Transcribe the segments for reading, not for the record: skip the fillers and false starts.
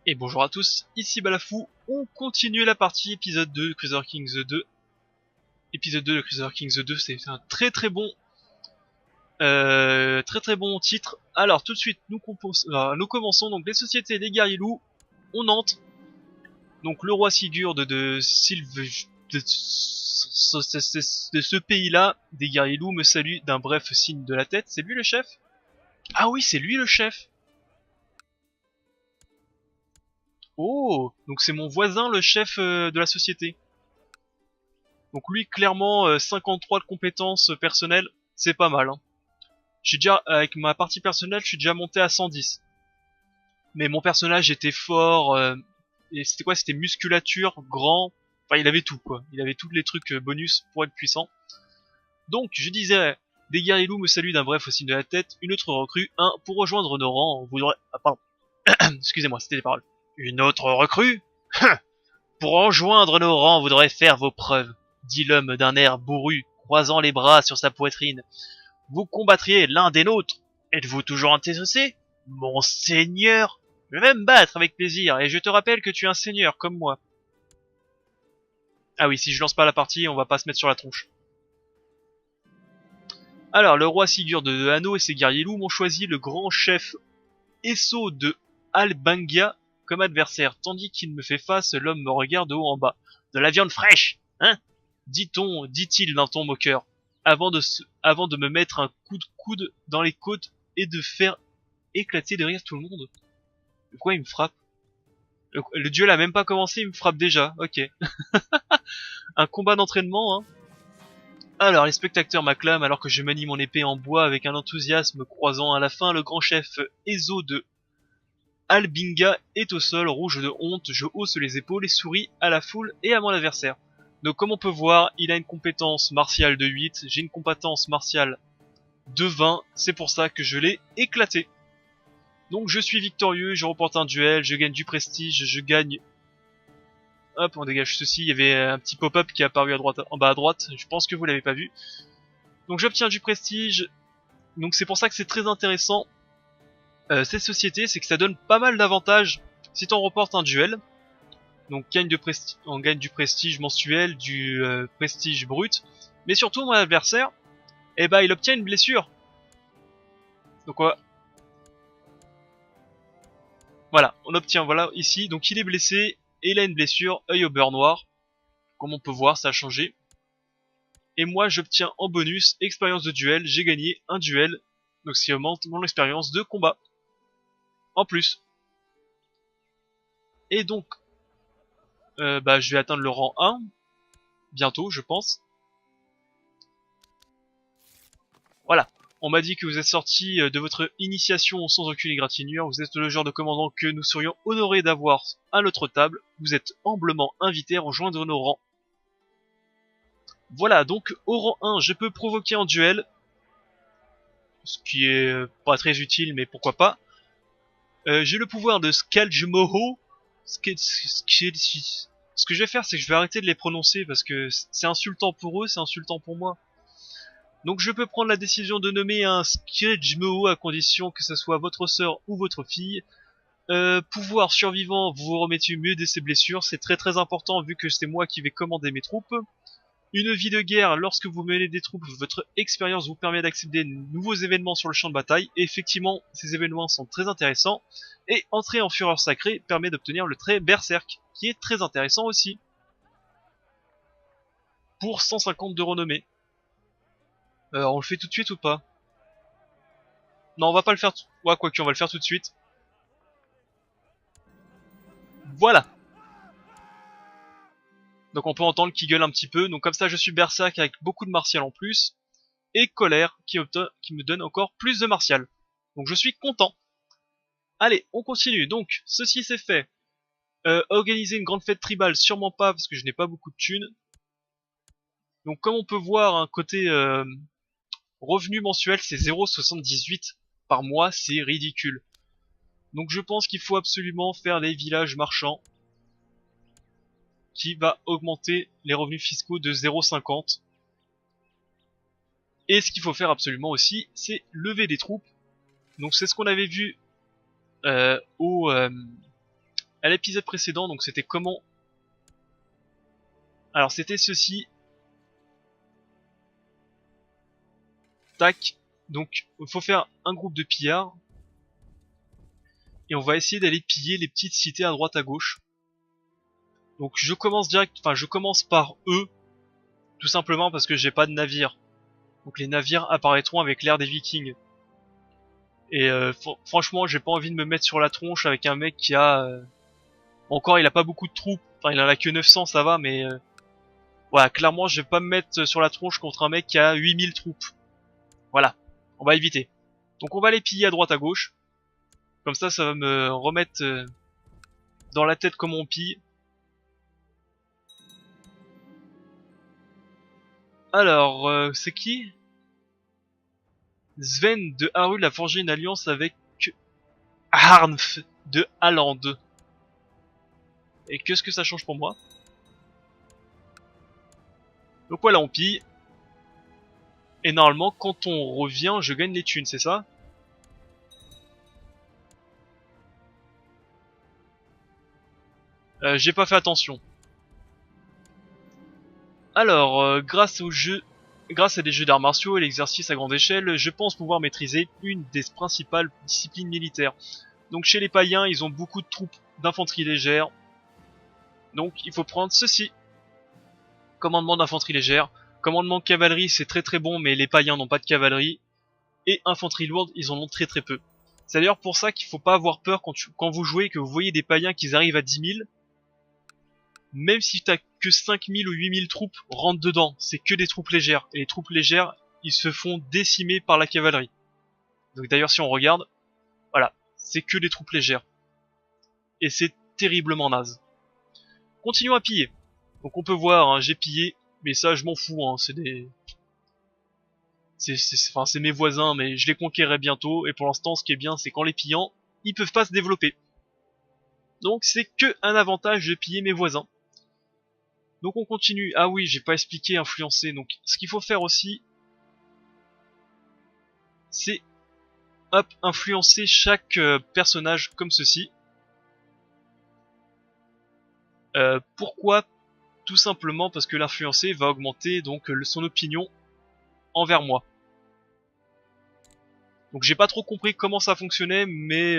Et bonjour à tous, ici Balafou, on continue la partie épisode 2 de Crusader Kings 2. Épisode 2 de Crusader Kings 2, c'est un très très bon titre. Alors tout de suite, nous commençons donc les sociétés des guerriers loups, on entre. Donc le roi Sigurd de ce pays-là, des guerriers loups, me salue d'un bref signe de la tête. C'est lui le chef? Ah oui, c'est lui le chef. Oh, donc c'est mon voisin le chef de la société. Donc lui, clairement, 53 de compétences personnelles, c'est pas mal. Hein. Je suis déjà, avec ma partie personnelle, je suis déjà monté à 110. Mais mon personnage était fort, et c'était quoi? C'était musculature, grand, enfin il avait tout quoi. Il avait tous les trucs bonus pour être puissant. Donc je disais, des guerriers loups me saluent d'un bref au signe de la tête, une autre recrue, pour rejoindre nos rangs, vous devrez... Ah pardon, excusez-moi, c'était les paroles. Une autre recrue? Pour rejoindre nos rangs, vous devrez faire vos preuves, dit l'homme d'un air bourru, croisant les bras sur sa poitrine. Vous combattriez l'un des nôtres. Êtes-vous toujours intéressé? Mon seigneur? Je vais me battre avec plaisir, et je te rappelle que tu es un seigneur comme moi. Ah oui, si je lance pas la partie, on va pas se mettre sur la tronche. Alors, le roi Sigurd de Hanno et ses guerriers loups m'ont choisi le grand chef Esso de Albangia comme adversaire, tandis qu'il me fait face, l'homme me regarde de haut en bas. De la viande fraîche, hein? Dit-il d'un ton moqueur, avant de me mettre un coup de coude dans les côtes et de faire éclater de rire tout le monde. Pourquoi il me frappe? Le duel a même pas commencé, il me frappe déjà, ok. Un combat d'entraînement, hein. Alors, les spectateurs m'acclament alors que je manie mon épée en bois avec un enthousiasme croisant à la fin le grand chef Ezo de Albinga est au sol, rouge de honte, je hausse les épaules et souris à la foule et à mon adversaire. Donc comme on peut voir, il a une compétence martiale de 8, j'ai une compétence martiale de 20, c'est pour ça que je l'ai éclaté. Donc je suis victorieux, je remporte un duel, je gagne du prestige, je gagne... Hop, on dégage ceci, il y avait un petit pop-up qui est apparu à droite, en bas à droite, je pense que vous l'avez pas vu. Donc j'obtiens du prestige, donc c'est pour ça que c'est très intéressant. Ces sociétés, c'est que ça donne pas mal d'avantages si t'en remportes un duel. Donc on gagne du prestige mensuel, du prestige brut. Mais surtout mon adversaire, eh ben il obtient une blessure. Donc voilà, on obtient voilà ici. Donc il est blessé et il a une blessure, œil au beurre noir. Comme on peut voir, ça a changé. Et moi j'obtiens en bonus expérience de duel, j'ai gagné un duel. Donc ce qui augmente mon expérience de combat. En plus. Et donc bah je vais atteindre le rang 1 bientôt je pense. Voilà. On m'a dit que vous êtes sorti de votre initiation sans aucune égratignure. Vous êtes le genre de commandant que nous serions honorés d'avoir à notre table. Vous êtes humblement invité à rejoindre nos rangs. Voilà, donc au rang 1, je peux provoquer en duel. Ce qui est pas très utile, mais pourquoi pas. J'ai le pouvoir de Skaljmoho. Ce que je vais faire, c'est que je vais arrêter de les prononcer parce que c'est insultant pour eux, c'est insultant pour moi. Donc je peux prendre la décision de nommer un Skirjmeo à condition que ce soit votre sœur ou votre fille. Pouvoir survivant, vous vous remettez mieux de ses blessures, c'est très très important vu que c'est moi qui vais commander mes troupes. Une vie de guerre, lorsque vous menez des troupes, votre expérience vous permet d'accéder à de nouveaux événements sur le champ de bataille. Et effectivement, ces événements sont très intéressants. Et entrer en fureur sacrée permet d'obtenir le trait Berserk, qui est très intéressant aussi. Pour 150 de renommée. On le fait tout de suite ou pas? Non, on va pas le faire. Ouais, quoique, on va le faire tout de suite. Voilà. Donc on peut entendre qu'il gueule un petit peu. Donc comme ça, je suis Berserk avec beaucoup de martial en plus. Et colère qui me donne encore plus de martial. Donc je suis content. Allez, on continue. Donc, ceci c'est fait. Organiser une grande fête tribale, sûrement pas parce que je n'ai pas beaucoup de thunes. Donc comme on peut voir, un côté revenu mensuel, c'est 0,78 par mois, c'est ridicule. Donc je pense qu'il faut absolument faire les villages marchands qui va augmenter les revenus fiscaux de 0,50. Et ce qu'il faut faire absolument aussi, c'est lever des troupes. Donc c'est ce qu'on avait vu euh, au, euh, à l'épisode précédent, donc c'était comment... Alors c'était ceci. Tac. Donc il faut faire un groupe de pillards. Et on va essayer d'aller piller les petites cités à droite à gauche. Donc je commence direct, enfin je commence par eux. Tout simplement parce que j'ai pas de navire. Donc les navires apparaîtront avec l'ère des Vikings. Et franchement, j'ai pas envie de me mettre sur la tronche avec un mec qui a... Encore, il a pas beaucoup de troupes. Enfin, il en a que 900, ça va, mais... Voilà, clairement, je vais pas me mettre sur la tronche contre un mec qui a 8000 troupes. Voilà, on va éviter. Donc on va les piller à droite à gauche. Comme ça va me remettre dans la tête comment on pille. Alors, c'est qui? Sven de Harul a forgé une alliance avec Arnf de Halland. Et qu'est-ce que ça change pour moi? Donc voilà, on pille. Et normalement, quand on revient, je gagne les thunes, c'est ça? J'ai pas fait attention. Alors, grâce à des jeux d'arts martiaux et l'exercice à grande échelle, je pense pouvoir maîtriser une des principales disciplines militaires. Donc chez les païens, ils ont beaucoup de troupes d'infanterie légère. Donc il faut prendre ceci. Commandement d'infanterie légère. Commandement de cavalerie, c'est très très bon, mais les païens n'ont pas de cavalerie. Et infanterie lourde, ils en ont très très peu. C'est d'ailleurs pour ça qu'il faut pas avoir peur quand vous jouez, que vous voyez des païens qui arrivent à 10 000. Même si t'as que 5000 ou 8000 troupes, rentre dedans. C'est que des troupes légères. Et les troupes légères, ils se font décimer par la cavalerie. Donc d'ailleurs, si on regarde, voilà, c'est que des troupes légères. Et c'est terriblement naze. Continuons à piller. Donc on peut voir, hein, j'ai pillé, mais ça je m'en fous, hein, c'est des... c'est mes voisins, mais je les conquérerai bientôt, et pour l'instant ce qui est bien, c'est qu'en les pillant, ils peuvent pas se développer. Donc c'est que un avantage de piller mes voisins. Donc on continue. Ah oui, j'ai pas expliqué influencer. Donc ce qu'il faut faire aussi, c'est hop, influencer chaque personnage comme ceci. Pourquoi? Tout simplement parce que l'influencer va augmenter donc son opinion envers moi. Donc j'ai pas trop compris comment ça fonctionnait, mais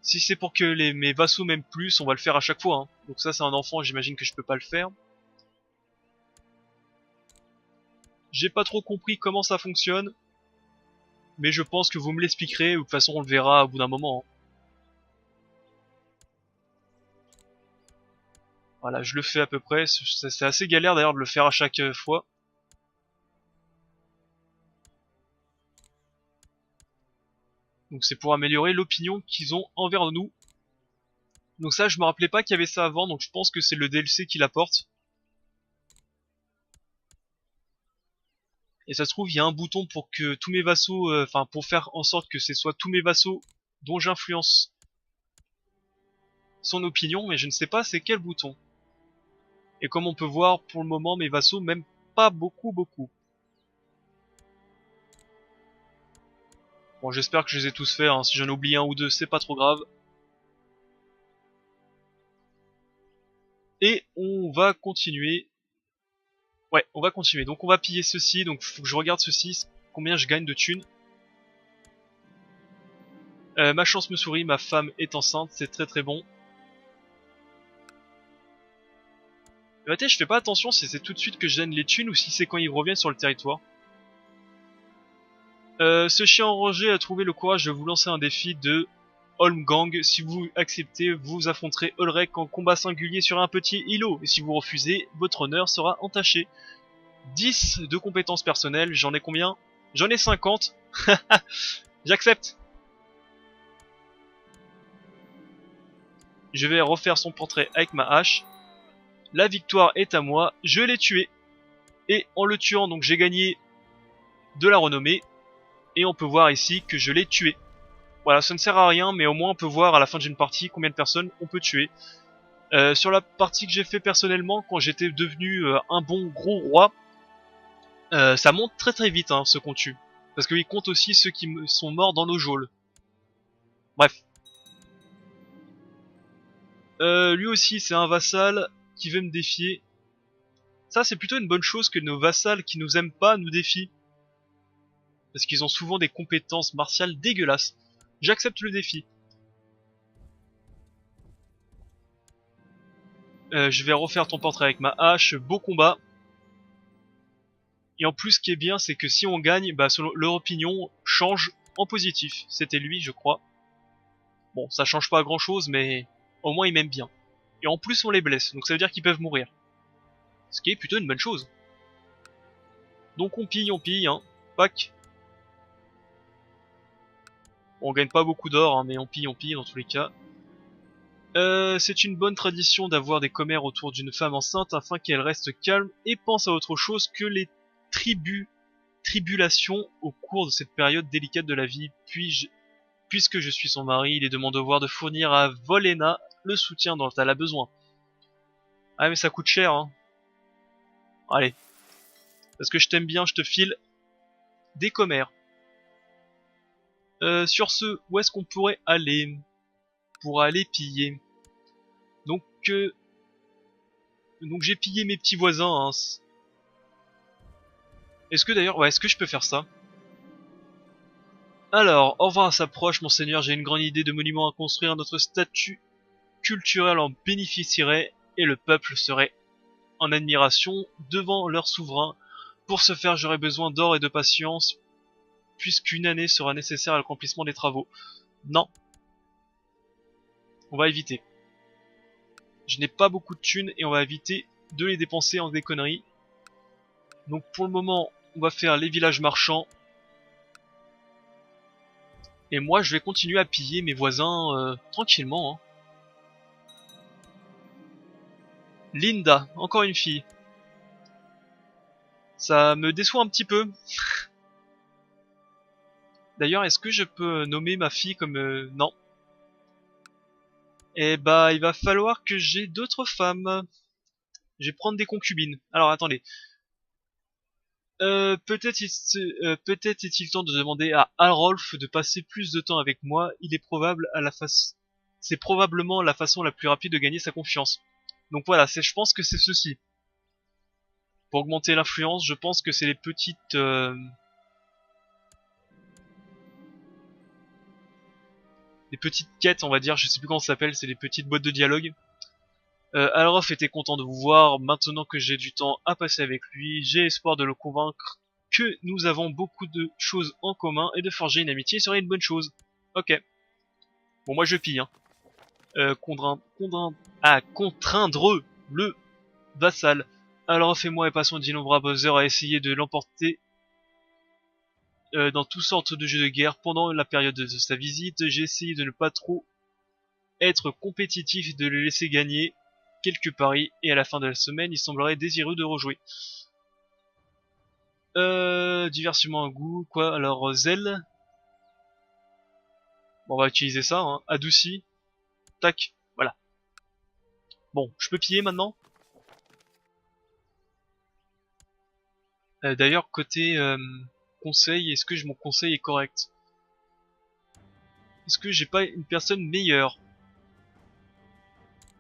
si c'est pour que mes vassaux m'aiment plus, on va le faire à chaque fois. Hein. Donc ça c'est un enfant, j'imagine que je peux pas le faire. J'ai pas trop compris comment ça fonctionne, mais je pense que vous me l'expliquerez, ou de toute façon on le verra au bout d'un moment. Hein. Voilà, je le fais à peu près, c'est assez galère d'ailleurs de le faire à chaque fois. Donc c'est pour améliorer l'opinion qu'ils ont envers nous. Donc ça, je me rappelais pas qu'il y avait ça avant, donc je pense que c'est le DLC qui l'apporte. Et ça se trouve, il y a un bouton pour que tous mes vassaux, enfin pour faire en sorte que ce soit tous mes vassaux dont j'influence son opinion, mais je ne sais pas c'est quel bouton. Et comme on peut voir, pour le moment, mes vassaux m'aiment pas beaucoup. Bon, j'espère que je les ai tous faits, hein. Si j'en ai oublié un ou deux, c'est pas trop grave. Et on va continuer. Ouais, on va continuer. Donc on va piller ceci, donc faut que je regarde ceci, combien je gagne de thunes. Ma chance me sourit, ma femme est enceinte, c'est très très bon. Mais je fais pas attention si c'est tout de suite que je gagne les thunes ou si c'est quand ils reviennent sur le territoire. Ce chien enragé a trouvé le courage de vous lancer un défi de Holmgang. Si vous acceptez, vous affronterez Ulrek en combat singulier sur un petit îlot. Et si vous refusez, votre honneur sera entaché. 10 de compétences personnelles, j'en ai combien? J'en ai 50. J'accepte. Je vais refaire son portrait avec ma hache. La victoire est à moi, je l'ai tué. Et en le tuant, donc j'ai gagné de la renommée. Et on peut voir ici que je l'ai tué. Voilà, ça ne sert à rien, mais au moins on peut voir à la fin d'une partie combien de personnes on peut tuer. Sur la partie que j'ai fait personnellement, quand j'étais devenu un bon gros roi, ça monte très très vite, hein, ceux qu'on tue. Parce qu'il compte aussi ceux qui sont morts dans nos geôles. Bref. Lui aussi c'est un vassal qui veut me défier. Ça c'est plutôt une bonne chose que nos vassals qui nous aiment pas nous défient. Parce qu'ils ont souvent des compétences martiales dégueulasses. J'accepte le défi. Je vais refaire ton portrait avec ma hache, beau combat. Et en plus ce qui est bien c'est que si on gagne, bah selon leur opinion change en positif. C'était lui je crois. Bon ça change pas grand chose mais au moins ils m'aiment bien. Et en plus on les blesse, donc ça veut dire qu'ils peuvent mourir. Ce qui est plutôt une bonne chose. Donc on pille, hein. Pac. On gagne pas beaucoup d'or, hein, mais on pille dans tous les cas. C'est une bonne tradition d'avoir des commères autour d'une femme enceinte afin qu'elle reste calme et pense à autre chose que les tribulations au cours de cette période délicate de la vie. Puisque je suis son mari, il est de mon devoir de fournir à Volena le soutien dont elle a besoin. Ah mais ça coûte cher, hein. Allez. Parce que je t'aime bien, je te file des commères. Sur ce, où est-ce qu'on pourrait aller pour aller piller? Donc j'ai pillé mes petits voisins. Hein. Est-ce que d'ailleurs, ouais, est-ce que je peux faire ça? Alors, au revoir s'approche, monseigneur. J'ai une grande idée de monument à construire. Notre statut culturel en bénéficierait et le peuple serait en admiration devant leur souverain. Pour ce faire, j'aurai besoin d'or et de patience, puisqu'une année sera nécessaire à l'accomplissement des travaux. Non. On va éviter. Je n'ai pas beaucoup de thunes et on va éviter de les dépenser en des conneries. Donc pour le moment, on va faire les villages marchands. Et moi, je vais continuer à piller mes voisins tranquillement. Hein. Linda, encore une fille. Ça me déçoit un petit peu. D'ailleurs, est-ce que je peux nommer ma fille comme... non. Eh bah, il va falloir que j'ai d'autres femmes. Je vais prendre des concubines. Alors, attendez. Peut-être est-il temps de demander à Alrolf de passer plus de temps avec moi. Il est probable c'est probablement la façon la plus rapide de gagner sa confiance. Donc voilà, je pense que c'est ceci. Pour augmenter l'influence, je pense que c'est les petites... les petites quêtes, on va dire, je sais plus comment ça s'appelle, c'est les petites boîtes de dialogue. Alrof était content de vous voir, maintenant que j'ai du temps à passer avec lui, j'ai espoir de le convaincre que nous avons beaucoup de choses en commun et de forger une amitié serait une bonne chose. Ok. Bon, moi je pille, hein. Contraindre le vassal. Alrof et moi et passons d'innombrables heures à essayer de l'emporter dans toutes sortes de jeux de guerre. Pendant la période de sa visite, j'ai essayé de ne pas trop être compétitif et de le laisser gagner quelques paris, et à la fin de la semaine, il semblerait désireux de rejouer. Divertissement à goût, quoi, alors zèle. Bon, on va utiliser ça, hein. Adouci. Tac, voilà. Bon, je peux piller maintenant. D'ailleurs, côté conseil, est-ce que mon conseil est correct? Est-ce que j'ai pas une personne meilleure?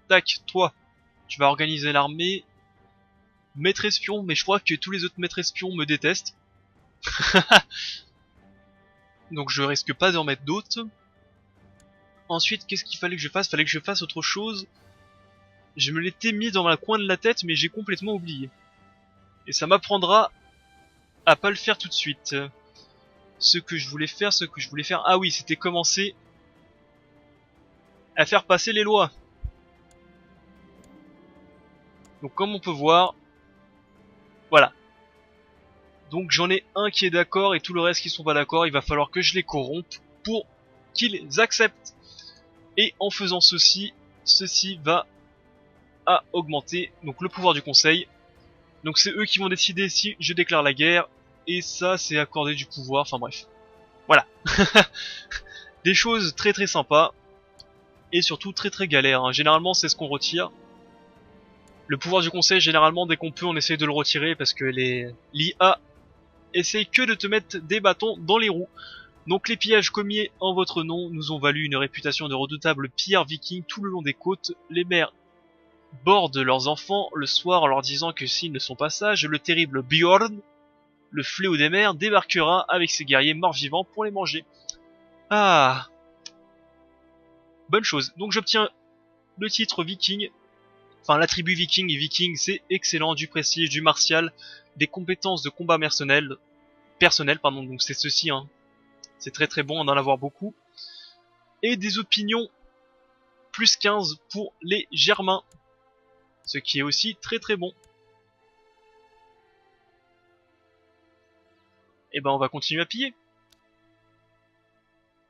Tac, toi, tu vas organiser l'armée. Maître espion, mais je crois que tous les autres maîtres espions me détestent. Donc je risque pas d'en mettre d'autres. Ensuite, qu'est-ce qu'il fallait que je fasse? Fallait que je fasse autre chose. Je me l'étais mis dans le coin de la tête, mais j'ai complètement oublié. Et ça m'apprendra à pas le faire tout de suite. Ce que je voulais faire, ah oui, c'était commencer à faire passer les lois. Donc comme on peut voir, voilà. Donc j'en ai un qui est d'accord et tout le reste qui sont pas d'accord, il va falloir que je les corrompe pour qu'ils acceptent. Et en faisant ceci va à augmenter donc le pouvoir du conseil. Donc c'est eux qui vont décider si je déclare la guerre, et ça c'est accorder du pouvoir, enfin bref. Voilà. Des choses très très sympas, et surtout très très galères, hein. Généralement c'est ce qu'on retire. Le pouvoir du conseil, généralement dès qu'on peut on essaye de le retirer, parce que l'IA essaye que de te mettre des bâtons dans les roues. Donc les pillages commis en votre nom nous ont valu une réputation de redoutables pillards vikings tout le long des côtes. Les mères bordent leurs enfants le soir en leur disant que s'ils ne sont pas sages, le terrible Bjorn, le fléau des mers, débarquera avec ses guerriers morts-vivants pour les manger. Ah, bonne chose. Donc j'obtiens le titre viking, enfin l'attribut viking et viking, c'est excellent, du prestige, du martial, des compétences de combat personnel, pardon, donc c'est ceci, hein. C'est très très bon d'en avoir beaucoup. Et des opinions plus 15 pour les Germains, ce qui est aussi très très bon. Et ben on va continuer à piller.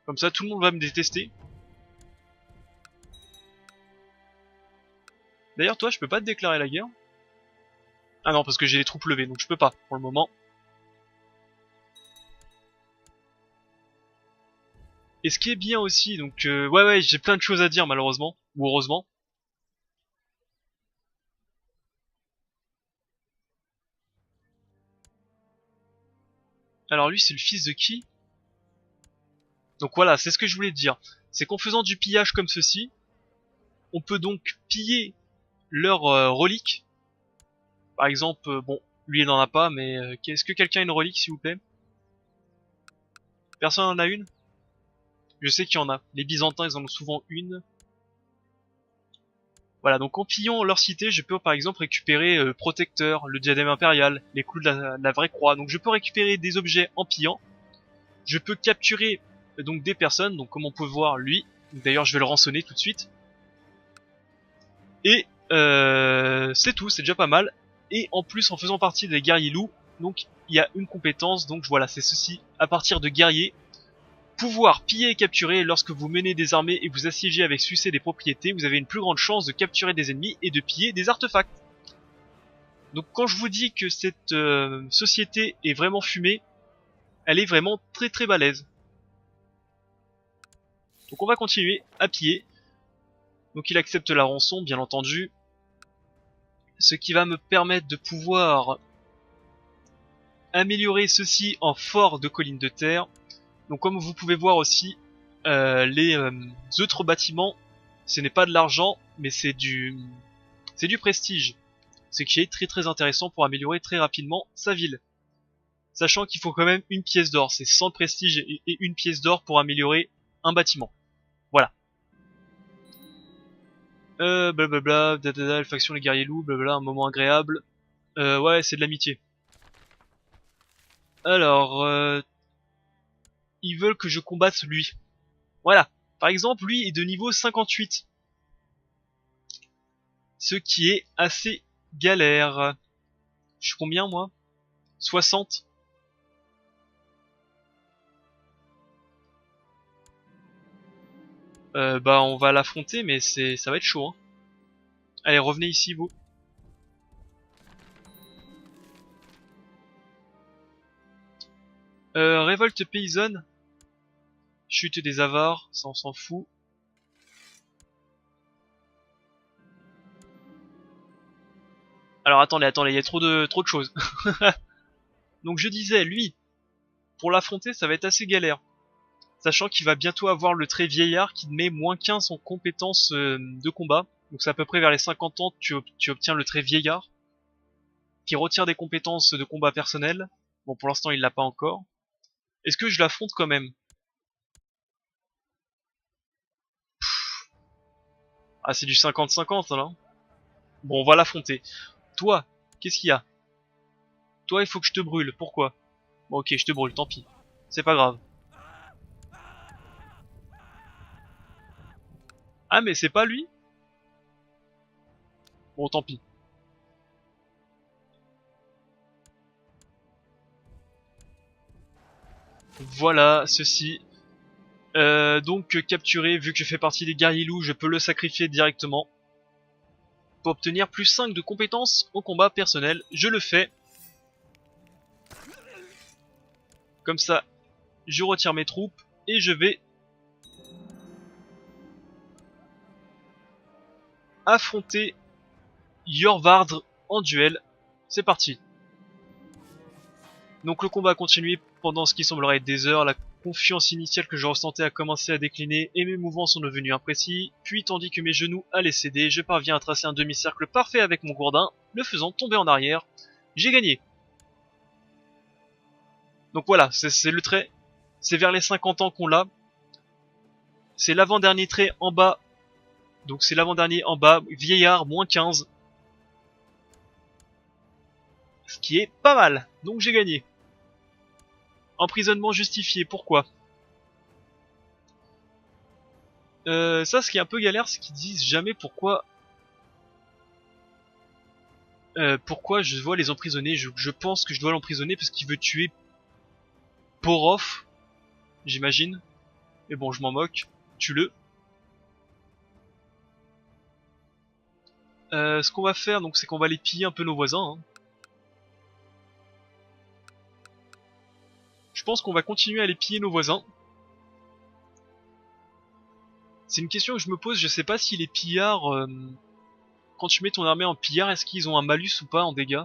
Comme ça tout le monde va me détester. D'ailleurs toi je peux pas te déclarer la guerre. Ah non parce que j'ai les troupes levées donc je peux pas pour le moment. Et ce qui est bien aussi, donc ouais j'ai plein de choses à dire malheureusement, ou heureusement. Alors lui c'est le fils de qui? Donc voilà, c'est ce que je voulais te dire. C'est qu'en faisant du pillage comme ceci, on peut donc piller leurs reliques. Par exemple, bon, lui il n'en a pas, mais est-ce que quelqu'un a une relique s'il vous plaît? Personne en a une? Je sais qu'il y en a. Les Byzantins ils en ont souvent une. Voilà, donc en pillant leur cité, je peux par exemple récupérer le protecteur, le diadème impérial, les clous de la vraie croix. Donc je peux récupérer des objets en pillant. Je peux capturer donc des personnes, donc comme on peut voir lui. D'ailleurs je vais le rançonner tout de suite. Et c'est tout, c'est déjà pas mal. Et en plus en faisant partie des guerriers loups, donc il y a une compétence, donc voilà c'est ceci, à partir de guerrier. Pouvoir piller et capturer, lorsque vous menez des armées et vous assiégez avec succès des propriétés, vous avez une plus grande chance de capturer des ennemis et de piller des artefacts. Donc quand je vous dis que cette société est vraiment fumée, elle est vraiment très très balèze. Donc on va continuer à piller. Donc il accepte la rançon bien entendu. Ce qui va me permettre de pouvoir améliorer ceci en fort de colline de terre. Donc comme vous pouvez voir aussi, les autres bâtiments, ce n'est pas de l'argent, mais c'est du prestige. Ce qui est très très intéressant pour améliorer très rapidement sa ville. Sachant qu'il faut quand même une pièce d'or, c'est 100 prestige et une pièce d'or pour améliorer un bâtiment. Voilà. Blablabla, dadada, faction les guerriers loups, blablabla, un moment agréable. Ouais, c'est de l'amitié. Alors, ils veulent que je combatte lui. Voilà. Par exemple, lui est de niveau 58. Ce qui est assez galère. Je suis combien, moi? 60. Bah, on va l'affronter, mais ça va être chaud, hein. Allez, revenez ici, vous. Révolte paysanne. Chute des avares, ça on s'en fout. Alors attendez, il y a trop de choses. Donc je disais, lui, pour l'affronter, ça va être assez galère. Sachant qu'il va bientôt avoir le trait vieillard qui met moins 15 en compétences de combat. Donc c'est à peu près vers les 50 ans tu obtiens le trait vieillard. Qui retire des compétences de combat personnel. Bon pour l'instant il l'a pas encore. Est-ce que je l'affronte quand même? Ah c'est du 50-50 là. Bon on va l'affronter. Toi, qu'est-ce qu'il y a? Toi il faut que je te brûle, pourquoi? Bon ok je te brûle, tant pis. C'est pas grave. Ah mais c'est pas lui? Bon tant pis. Voilà, ceci. Donc capturé, vu que je fais partie des guerriers loups, je peux le sacrifier directement. Pour obtenir plus 5 de compétences au combat personnel, je le fais. Comme ça, je retire mes troupes et je vais affronter Jorvard en duel. C'est parti. Donc le combat a continué pendant ce qui semblerait être des heures. confiance initiale que je ressentais a commencé à décliner et mes mouvements sont devenus imprécis, puis tandis que mes genoux allaient céder, je parviens à tracer un demi-cercle parfait avec mon gourdin, le faisant tomber en arrière. J'ai gagné. Donc voilà, c'est le trait, c'est vers les 50 ans qu'on l'a. C'est l'avant-dernier trait en bas, donc c'est l'avant-dernier en bas, vieillard, moins 15. Ce qui est pas mal, donc j'ai gagné. Emprisonnement justifié, pourquoi? Ça, ce qui est un peu galère, c'est qu'ils disent jamais pourquoi je dois les emprisonner. Je pense que je dois l'emprisonner parce qu'il veut tuer Porov, j'imagine. Mais bon, je m'en moque. Tue-le. Ce qu'on va faire, donc, c'est qu'on va les piller un peu nos voisins. Hein. Je pense qu'on va continuer à les piller nos voisins. C'est une question que je me pose. Je sais pas si les pillards, quand tu mets ton armée en pillard, est-ce qu'ils ont un malus ou pas en dégâts?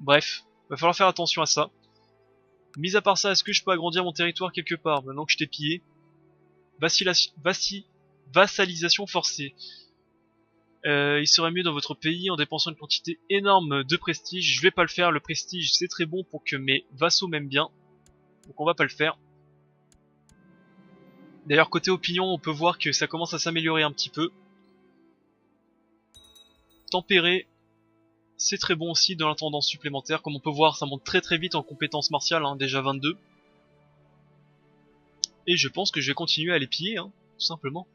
Bref, va falloir faire attention à ça. Mis à part ça, est-ce que je peux agrandir mon territoire quelque part maintenant que je t'ai pillé? Vassalisation forcée. Il serait mieux dans votre pays en dépensant une quantité énorme de prestige. Je vais pas le faire, le prestige c'est très bon pour que mes vassaux m'aiment bien. Donc on va pas le faire. D'ailleurs côté opinion on peut voir que ça commence à s'améliorer un petit peu. Tempéré, c'est très bon aussi dans la tendance supplémentaire. Comme on peut voir ça monte très très vite en compétences martiales, hein, déjà 22. Et je pense que je vais continuer à les piller, hein, tout simplement.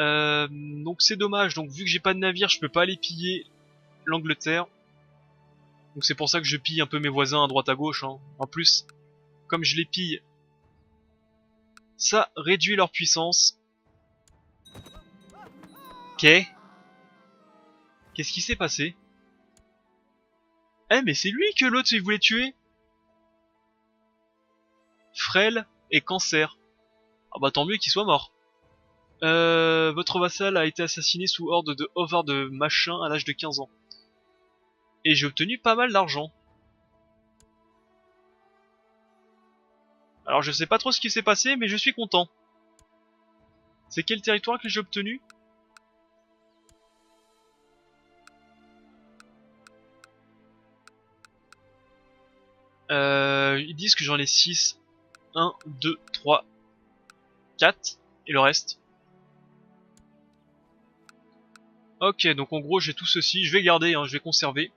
Donc c'est dommage, donc vu que j'ai pas de navire, je peux pas aller piller l'Angleterre. Donc c'est pour ça que je pille un peu mes voisins à droite à gauche. Hein. En plus, comme je les pille, ça réduit leur puissance. Ok. Qu'est-ce qui s'est passé? Eh mais c'est lui que l'autre il voulait tuer. Frêle et cancer. Ah bah tant mieux qu'il soit mort. Votre vassal a été assassiné sous ordre de Howard de Machin à l'âge de 15 ans. Et j'ai obtenu pas mal d'argent. Alors je sais pas trop ce qui s'est passé, mais je suis content. C'est quel territoire que j'ai obtenu? Ils disent que j'en ai 6. 1, 2, 3, 4. Et le reste. Ok, donc en gros j'ai tout ceci. Je vais garder, hein, je vais conserver.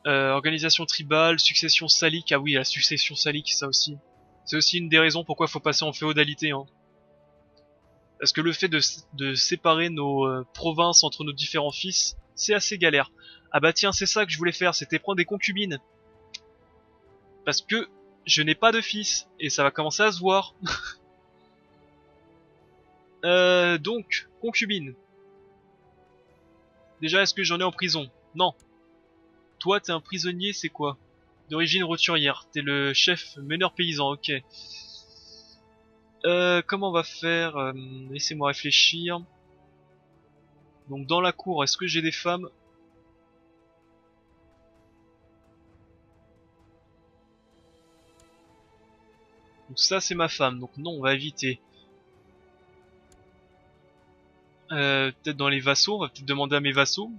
Organisation tribale, succession salique. Ah oui, la succession salique, ça aussi. C'est aussi une des raisons pourquoi il faut passer en féodalité. Hein. Parce que le fait de séparer nos provinces entre nos différents fils, c'est assez galère. Ah bah tiens, c'est ça que je voulais faire, c'était prendre des concubines. Parce que je n'ai pas de fils, et ça va commencer à se voir. Donc, concubine. Déjà, est-ce que j'en ai en prison? Non. Toi, t'es un prisonnier, c'est quoi? D'origine roturière. T'es le chef meneur paysan, ok. Comment on va faire? Laissez-moi réfléchir. Donc dans la cour, est-ce que j'ai des femmes? Donc ça c'est ma femme, donc non on va éviter. Peut-être dans les vassaux, on va peut-être demander à mes vassaux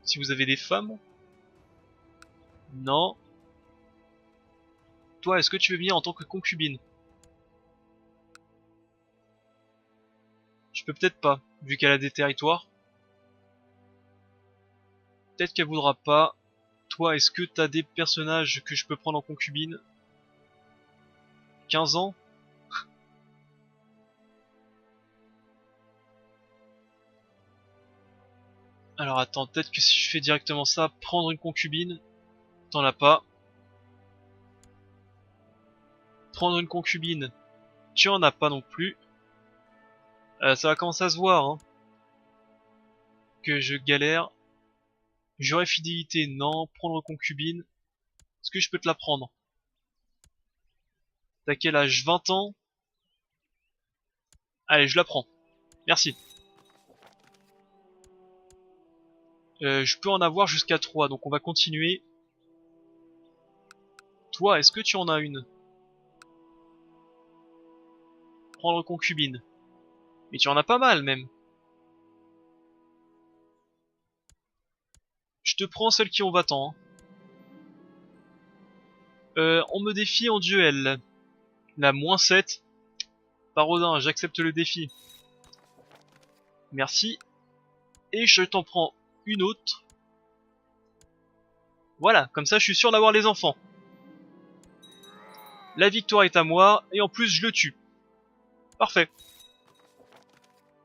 si vous avez des femmes. Non. Toi, est-ce que tu veux venir en tant que concubine? Je peux peut-être pas, vu qu'elle a des territoires. Peut-être qu'elle voudra pas. Toi, est-ce que t'as des personnages que je peux prendre en concubine? 15 ans? Alors attends, peut-être que si je fais directement ça, prendre une concubine, t'en as pas. Prendre une concubine, tu en as pas non plus. Ça va commencer à se voir, hein, que je galère. J'aurais fidélité, non. Prendre concubine, est-ce que je peux te la prendre? T'as quel âge? 20 ans? Allez, je la prends. Merci. Je peux en avoir jusqu'à 3, donc on va continuer. Toi, est-ce que tu en as une? Prendre concubine. Mais tu en as pas mal même. Je te prends celle qui en va tant. On me défie en duel. La -7. Parodin, j'accepte le défi. Merci. Et je t'en prends une autre. Voilà, comme ça je suis sûr d'avoir les enfants. La victoire est à moi, et en plus je le tue. Parfait.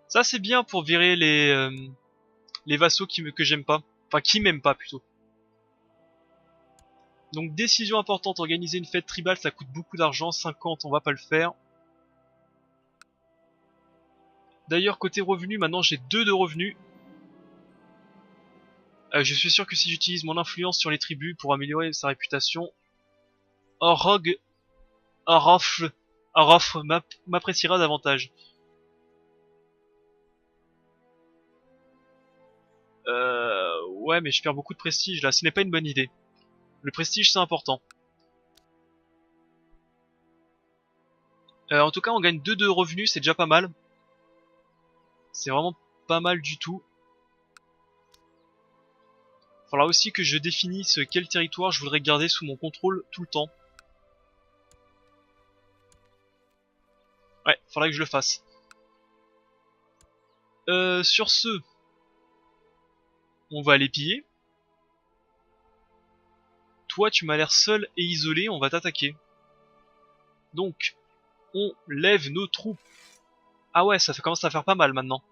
Ça c'est bien pour virer les vassaux que j'aime pas. Enfin, qui m'aiment pas plutôt. Donc décision importante, organiser une fête tribale, ça coûte beaucoup d'argent, 50 on va pas le faire. D'ailleurs côté revenus, maintenant j'ai 2 de revenus. Je suis sûr que si j'utilise mon influence sur les tribus pour améliorer sa réputation, Orog, Orof m'appréciera davantage. Ouais mais je perds beaucoup de prestige là, ce n'est pas une bonne idée. Le prestige c'est important. En tout cas on gagne 2 de revenus, c'est déjà pas mal. C'est vraiment pas mal du tout. Faudra aussi que je définisse quel territoire je voudrais garder sous mon contrôle tout le temps. Ouais, faudra que je le fasse. Sur ce, on va aller piller. Toi, tu m'as l'air seul et isolé, on va t'attaquer. Donc, on lève nos troupes. Ah ouais, ça commence à faire pas mal maintenant.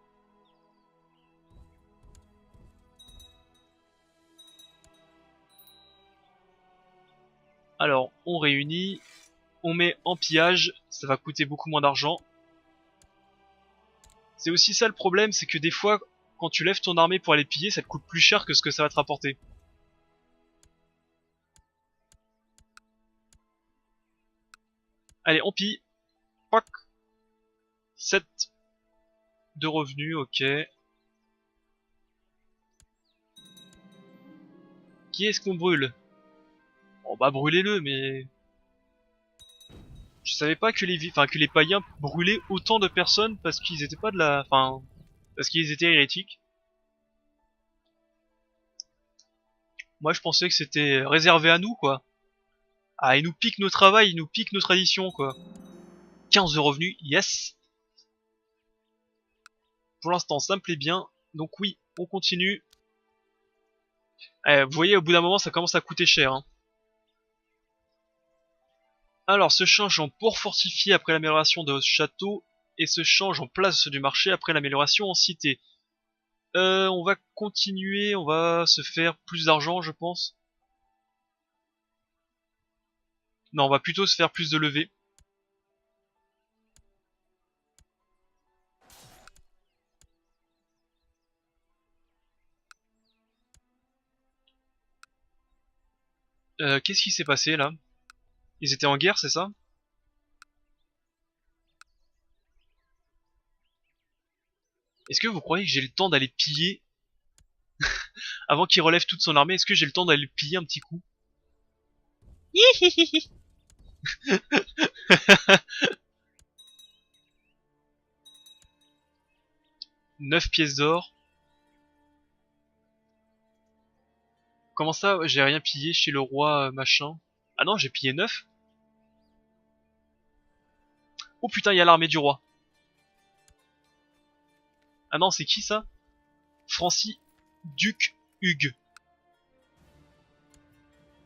Alors, on réunit, on met en pillage, ça va coûter beaucoup moins d'argent. C'est aussi ça le problème, c'est que des fois, quand tu lèves ton armée pour aller piller, ça te coûte plus cher que ce que ça va te rapporter. Allez, on pille. Poc. 7 de revenus, ok. Qui est-ce qu'on brûle? On va brûler-le, mais... Je savais pas que les païens brûlaient autant de personnes parce qu'ils étaient pas de la... Enfin... Parce qu'ils étaient hérétiques. Moi je pensais que c'était réservé à nous, quoi. Ah, ils nous piquent nos travails, ils nous piquent nos traditions, quoi. 15 de revenus, yes. Pour l'instant, ça me plaît bien. Donc oui, on continue. Vous voyez, au bout d'un moment, ça commence à coûter cher. Hein. Alors, se change en port fortifié après l'amélioration de château et se change en place du marché après l'amélioration en cité. On va continuer, on va se faire plus d'argent, je pense. Non, on va plutôt se faire plus de levées. Qu'est-ce qui s'est passé là? Ils étaient en guerre, c'est ça? Est-ce que vous croyez que j'ai le temps d'aller piller avant qu'il relève toute son armée? Est-ce que j'ai le temps d'aller le piller un petit coup? 9 pièces d'or. Comment ça, j'ai rien pillé chez le roi machin? Ah non, j'ai pillé 9. Oh putain, il y a l'armée du roi. Ah non, c'est qui ça? Francis Duc Hugues.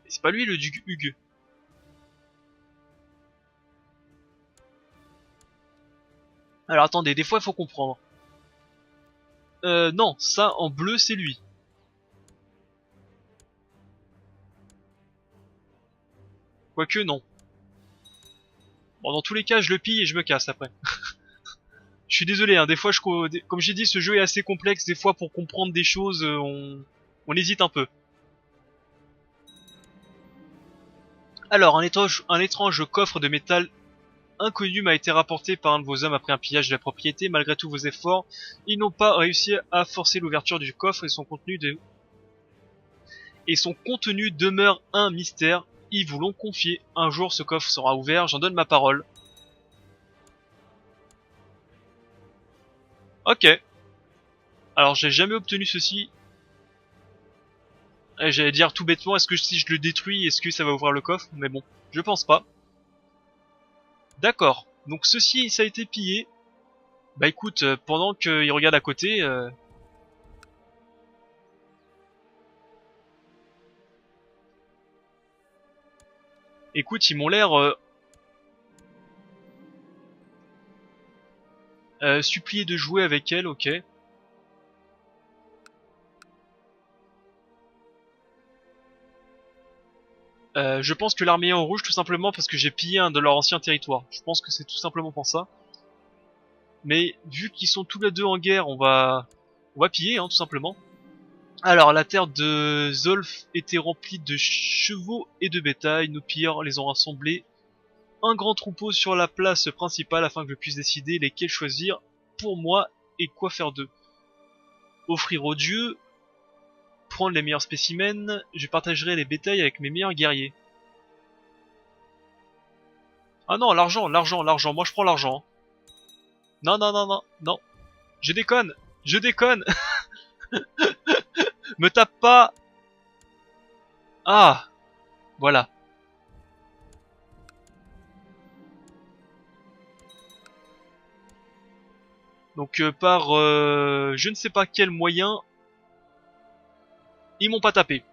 C'est pas lui le duc Hugues. Alors attendez, des fois il faut comprendre. Non, ça en bleu c'est lui. Quoique non. Bon, dans tous les cas, je le pille et je me casse après. Je suis désolé, hein, des fois, comme j'ai dit, ce jeu est assez complexe. Des fois, pour comprendre des choses, on hésite un peu. Alors, un étrange coffre de métal inconnu m'a été rapporté par un de vos hommes après un pillage de la propriété. Malgré tous vos efforts, ils n'ont pas réussi à forcer l'ouverture du coffre et son contenu et son contenu demeure un mystère. Ils vous l'ont confié. Un jour, ce coffre sera ouvert. J'en donne ma parole. Ok. Alors, j'ai jamais obtenu ceci. J'allais dire tout bêtement, est-ce que si je le détruis, est-ce que ça va ouvrir le coffre? Mais bon, je pense pas. D'accord. Donc ceci, ça a été pillé. Bah écoute, pendant qu'il regarde à côté... Écoute, ils m'ont l'air suppliés de jouer avec elle, ok. Je pense que l'armée est en rouge tout simplement parce que j'ai pillé un de leurs anciens territoires. Je pense que c'est tout simplement pour ça. Mais vu qu'ils sont tous les deux en guerre, on va piller, hein, tout simplement. Alors, la terre de Zolf était remplie de chevaux et de bétail. Nos pilleurs les ont rassemblés un grand troupeau sur la place principale afin que je puisse décider lesquels choisir pour moi et quoi faire d'eux. Offrir aux dieux, prendre les meilleurs spécimens, je partagerai les bétails avec mes meilleurs guerriers. Ah non, l'argent, l'argent, l'argent, moi je prends l'argent. Non, non, non, non, non. Je déconne, je déconne. Me tape pas. Ah, voilà. Donc par je ne sais pas quel moyen, ils m'ont pas tapé.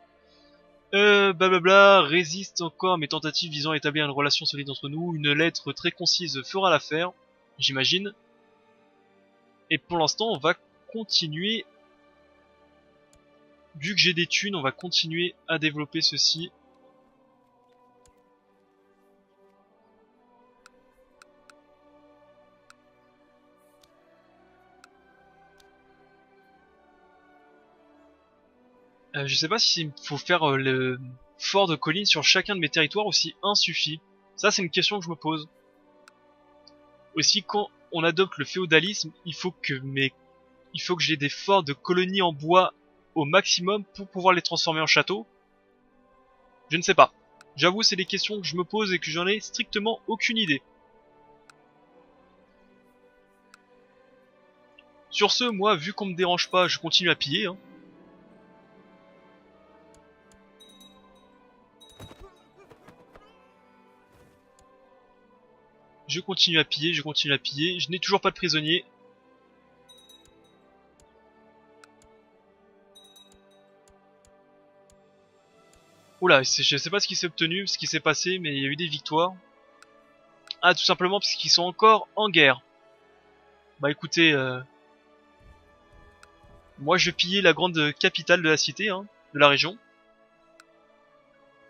Blablabla, résiste encore à mes tentatives visant à établir une relation solide entre nous. Une lettre très concise fera l'affaire, j'imagine. Et pour l'instant, on va continuer. Vu que j'ai des thunes, on va continuer à développer ceci. Je sais pas s'il faut faire le fort de colline sur chacun de mes territoires ou si un suffit. Ça, c'est une question que je me pose. Aussi, quand on adopte le féodalisme, il faut que j'ai des forts de colonies en bois au maximum pour pouvoir les transformer en châteaux. Je ne sais pas. J'avoue, c'est des questions que je me pose et que j'en ai strictement aucune idée. Sur ce, moi, vu qu'on me dérange pas, je continue à piller, hein. Je continue à piller, je continue à piller. Je n'ai toujours pas de prisonniers. Oula, je sais pas ce qui s'est obtenu, ce qui s'est passé, mais il y a eu des victoires. Ah, tout simplement parce qu'ils sont encore en guerre. Bah écoutez, moi je pillais la grande capitale de la cité, hein, de la région.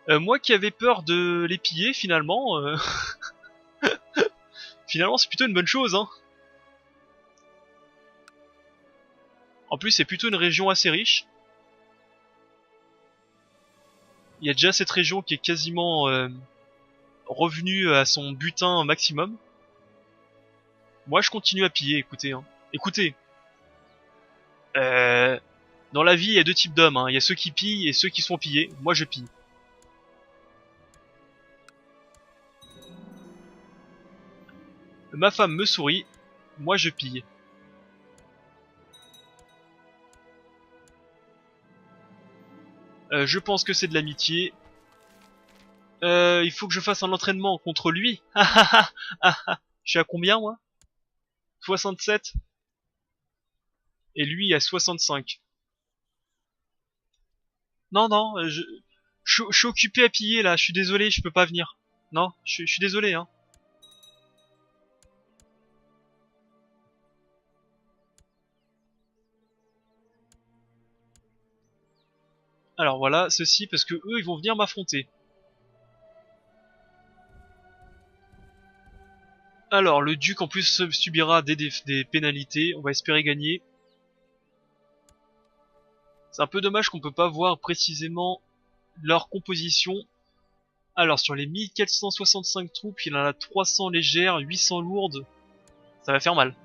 Moi qui avais peur de les piller, finalement, finalement c'est plutôt une bonne chose, hein. En plus, c'est plutôt une région assez riche. Il y a déjà cette région qui est quasiment revenue à son butin maximum. Moi, je continue à piller, écoutez, hein. Écoutez, euh, dans la vie, il y a deux types d'hommes, hein. Il y a ceux qui pillent et ceux qui sont pillés. Moi, je pille. Ma femme me sourit, moi je pille. Je pense que c'est de l'amitié. Il faut que je fasse un entraînement contre lui. Je suis à combien, moi? 67. Et lui à 65. Non, non, je suis occupé à piller là, je suis désolé, je peux pas venir. Non, je suis désolé, hein. Alors voilà, ceci parce que eux ils vont venir m'affronter. Alors le duc en plus subira des pénalités, on va espérer gagner. C'est un peu dommage qu'on peut pas voir précisément leur composition. Alors sur les 1465 troupes, il en a 300 légères, 800 lourdes. Ça va faire mal.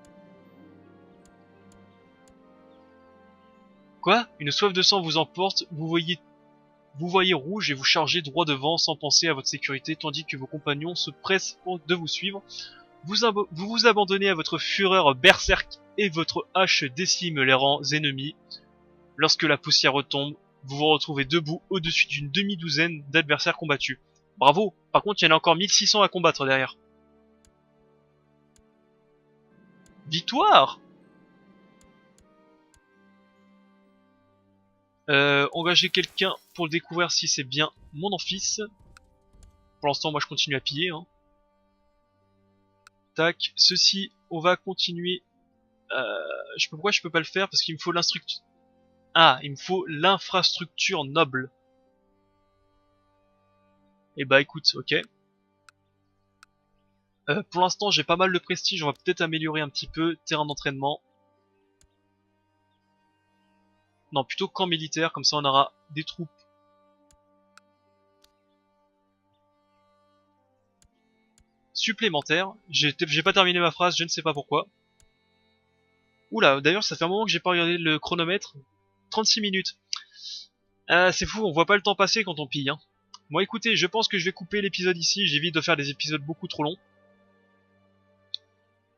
Quoi? Une soif de sang vous emporte, vous voyez Vous voyez rouge et vous chargez droit devant sans penser à votre sécurité tandis que vos compagnons se pressent de vous suivre. Vous vous abandonnez à votre fureur berserk et votre hache décime les rangs ennemis. Lorsque la poussière retombe, vous vous retrouvez debout au-dessus d'une demi-douzaine d'adversaires combattus. Bravo, par contre il y en a encore 1600 à combattre derrière. Victoire! Engager quelqu'un pour découvrir si c'est bien mon fils. Pour l'instant moi je continue à piller. Hein. Tac, ceci, on va continuer. Pourquoi je peux pas le faire? Parce qu'il me faut l'instructeur. Ah, il me faut l'infrastructure noble. Et bah écoute, ok. Pour l'instant j'ai pas mal de prestige, on va peut-être améliorer un petit peu. Terrain d'entraînement. Non, plutôt camp militaire, comme ça on aura des troupes. Supplémentaires. J'ai pas terminé ma phrase, je ne sais pas pourquoi. Oula, d'ailleurs ça fait un moment que j'ai pas regardé le chronomètre. 36 minutes. C'est fou, on voit pas le temps passer quand on pille. Hein. Bon écoutez, je pense que je vais couper l'épisode ici, j'évite de faire des épisodes beaucoup trop longs.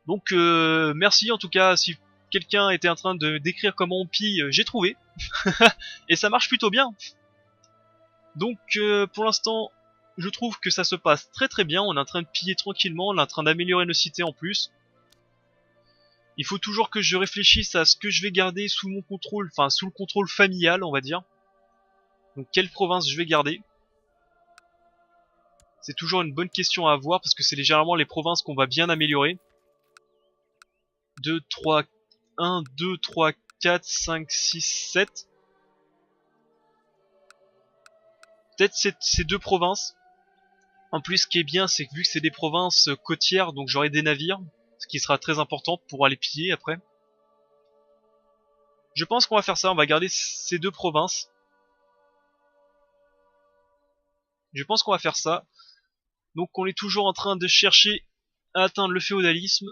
Donc merci en tout cas, si quelqu'un était en train de décrire comment on pille, j'ai trouvé. Et ça marche plutôt bien. Donc pour l'instant, je trouve que ça se passe très très bien, on est en train de piller tranquillement, on est en train d'améliorer nos cités en plus. Il faut toujours que je réfléchisse à ce que je vais garder sous mon contrôle, enfin sous le contrôle familial on va dire. Donc quelle province je vais garder. C'est toujours une bonne question à avoir parce que c'est généralement les provinces qu'on va bien améliorer. 2, 3, 1, 2, 3, 4, 5, 6, 7. Peut-être ces deux provinces. En plus, ce qui est bien, c'est que vu que c'est des provinces côtières, donc j'aurai des navires, ce qui sera très important pour aller piller après. Je pense qu'on va faire ça, on va garder ces deux provinces. Je pense qu'on va faire ça. Donc on est toujours en train de chercher à atteindre le féodalisme.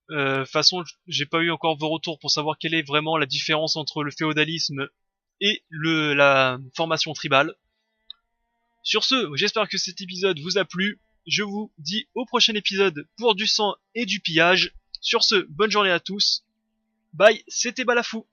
De toute façon, j'ai pas eu encore vos retours pour savoir quelle est vraiment la différence entre le féodalisme et la formation tribale. Sur ce, j'espère que cet épisode vous a plu. Je vous dis au prochain épisode pour du sang et du pillage. Sur ce, bonne journée à tous. Bye, c'était Balafou.